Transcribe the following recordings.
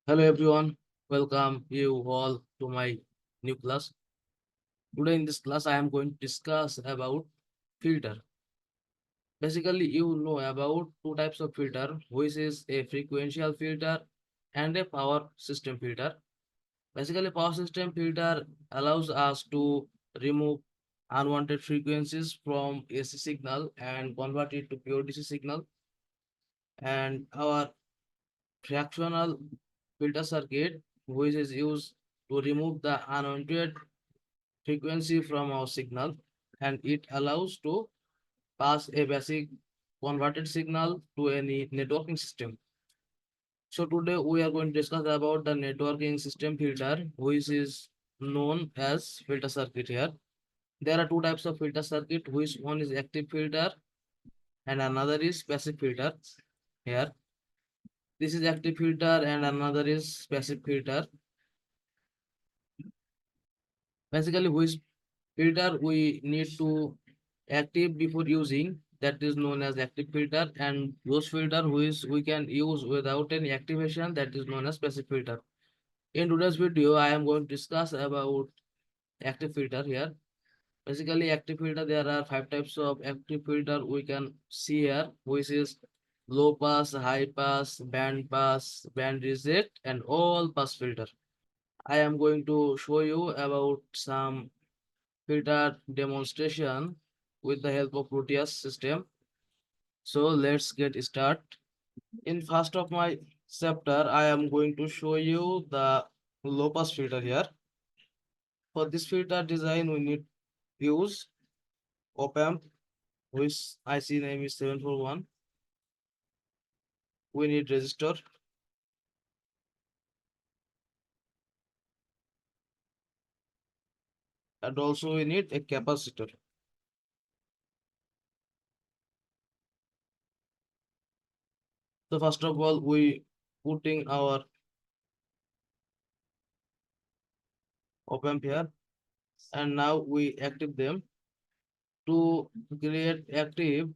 Hello everyone, welcome you all to my new class. Today in this class I am going to discuss about filter. Basically you know about two types of filter, which is a frequential filter and a power system filter. Basically power system filter allows us to remove unwanted frequencies from AC signal and convert it to pure DC signal, and our fractional filter circuit, which is used to remove the unwanted frequency from our signal, and it allows to pass a basic converted signal to any networking system. So today we are going to discuss about the networking system filter, which is known as filter circuit here. There are two types of filter circuit, which one is active filter and another is passive filter here. This is active filter and another is passive filter. Basically, which filter we need to active before using, that is known as active filter, and those filter which we can use without any activation, that is known as passive filter. In today's video I am going to discuss about active filter here. Basically active filter, there are five types of active filter we can see here, which is low pass, high pass, band reject, and all pass filter. I am going to show you about some filter demonstration with the help of Proteus system. So let's get started. In first of my chapter, I am going to show you the low pass filter here. For this filter design, we need use op amp, which IC name is 741. We need resistor, and also we need a capacitor. So first of all, we putting our op amp here, and now we active them. To create active,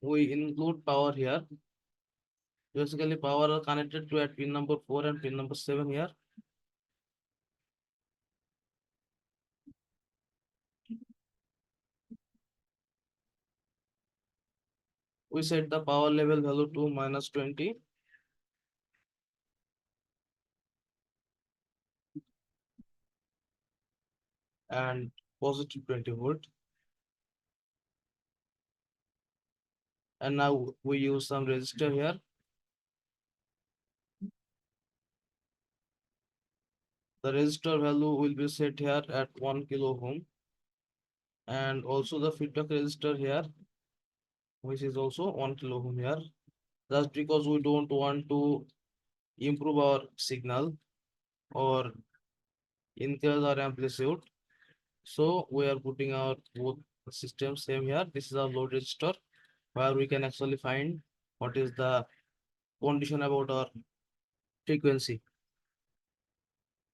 we include power here. Basically, power are connected to at pin number 4 and pin number 7 here. We set the power level value to -20, and positive 20 volt. And now we use some resistor here. The resistor value will be set here at 1 kilo ohm, and also the feedback resistor here, which is also 1 kilo ohm here. That's because we don't want to improve our signal or increase our amplitude. So we are putting our both systems same here. This is our load register, where we can actually find what is the condition about our frequency.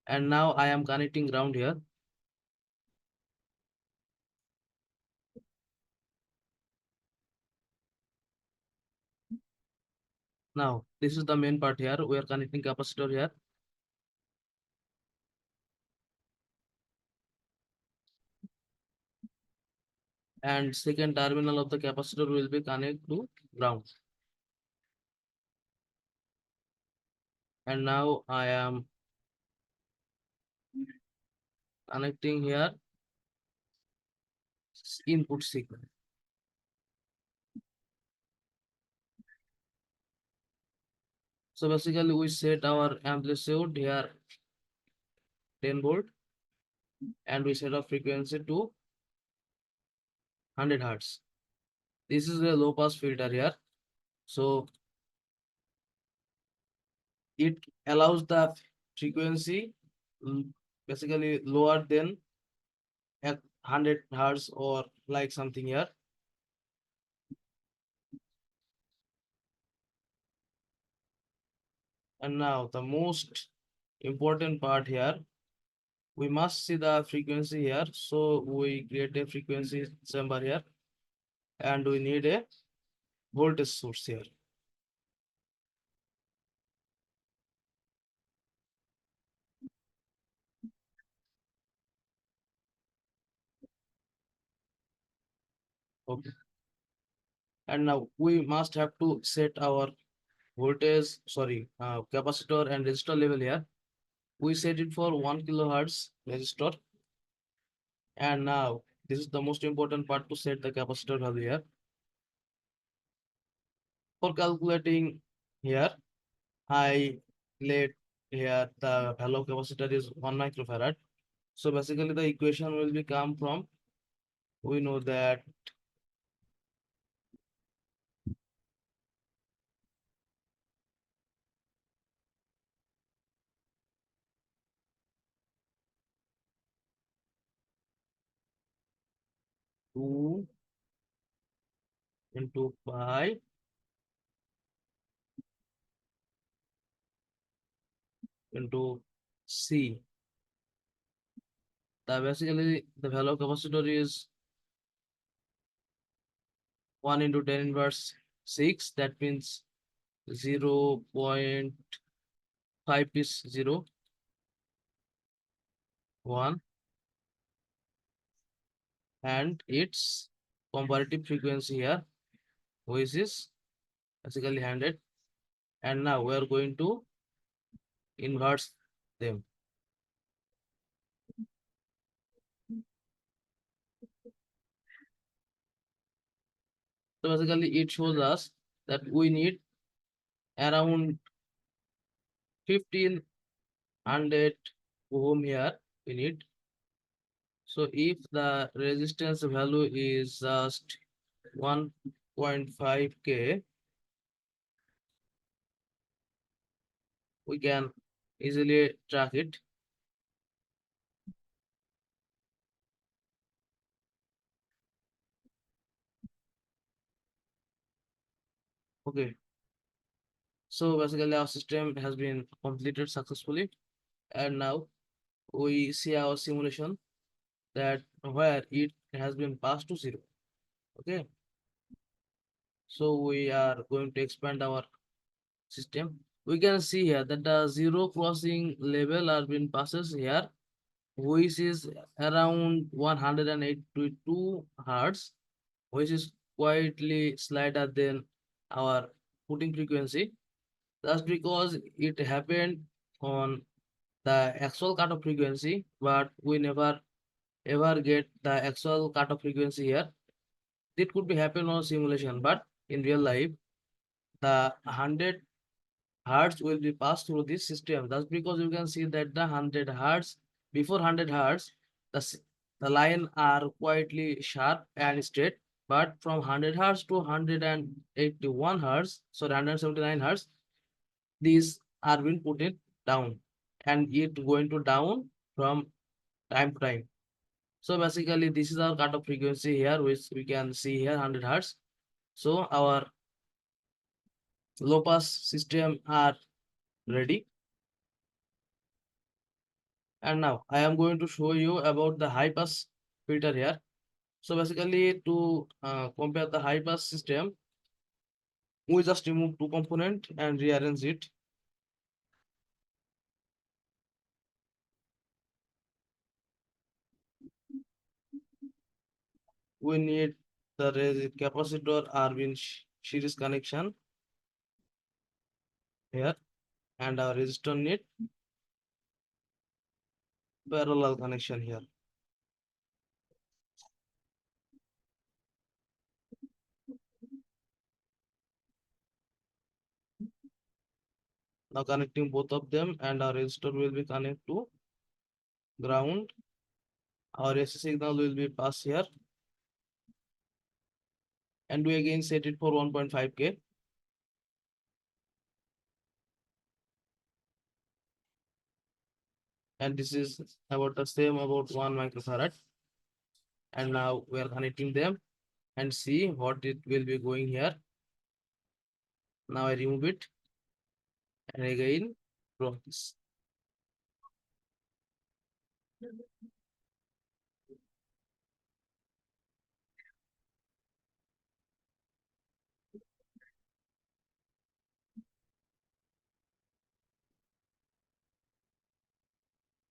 And now I am connecting ground here. Now this is the main part here. We are connecting capacitor here. And second terminal of the capacitor will be connected to ground. And now I am connecting here input signal. So basically we set our amplitude here 10 volt, and we set our frequency to 100 hertz. This is a low pass filter here. So it allows the frequency basically lower than at 100 hertz or like something here. And now the most important part here, we must see the frequency here. So we create a frequency chamber here, and we need a voltage source here. Okay. And now we must have to set our capacitor and resistor level here. We set it for 1 kilohertz resistor. And now this is the most important part to set the capacitor value here. For calculating here, I let here the value of capacitor is 1 microfarad. So basically the equation will be come from, we know that 2 into pi into C. Basically the value of capacitor is 1 into 10 inverse 6. That means 0.5 is 0, 1, and its comparative frequency here, which is basically 100. And now we are going to invert them. So basically it shows us that we need around 1500 ohm here we need. So if the resistance value is just 1.5k, we can easily track it. Okay. So basically our system has been completed successfully, and now we see our simulation that where it has been passed to 0. Okay. So we are going to expand our system. We can see here that the zero crossing level are being passes here, which is around 182 hertz, which is quietly slighter than our putting frequency. That's because it happened on the actual cutoff frequency, but we never ever get the actual cutoff frequency here. It could be happen on simulation, but in real life, the 100 hertz will be passed through this system. That's because you can see that the 100 hertz, before 100 hertz, the line are quietly sharp and straight. But from 100 hertz to 181 hertz, sorry, 179 hertz, these are being put it down, and it going to down from time to time. So basically, this is our cutoff frequency here, which we can see here 100 hertz. So our low pass system are ready. And now I am going to show you about the high pass filter here. So basically to compare the high pass system, we just remove two component and rearrange it. We need the capacitor are in series connection here, and our resistor need parallel connection here. Now connecting both of them, and our resistor will be connected to ground. Our AC signal will be passed here, and we again set it for 1.5k. And this is about the same about 1 microfarad. And now we are connecting them and see what it will be going here. Now I remove it and again draw this.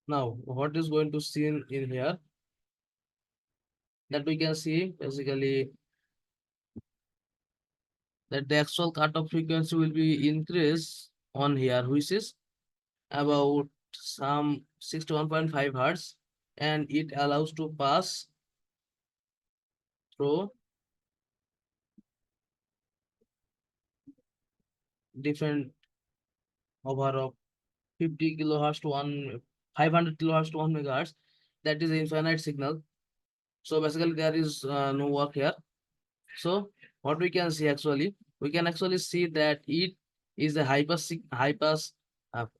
Now what is going to seen in here, that we can see basically that the actual cutoff frequency will be increased on here, which is about some 61.5 hertz, and it allows to pass through different over of 50 kilohertz to 500 kilohertz to 1 megahertz. That is infinite signal. So basically there is no work here. So what we can see, actually we can actually see that it is a high pass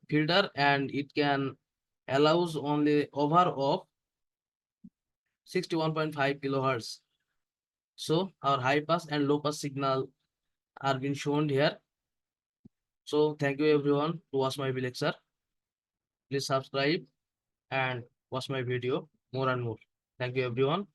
filter, and it can allows only over of 61.5 kilohertz. So our high pass and low pass signal are being shown here. So thank you everyone to watch my lecture. Please subscribe and watch my video more and more. Thank you everyone.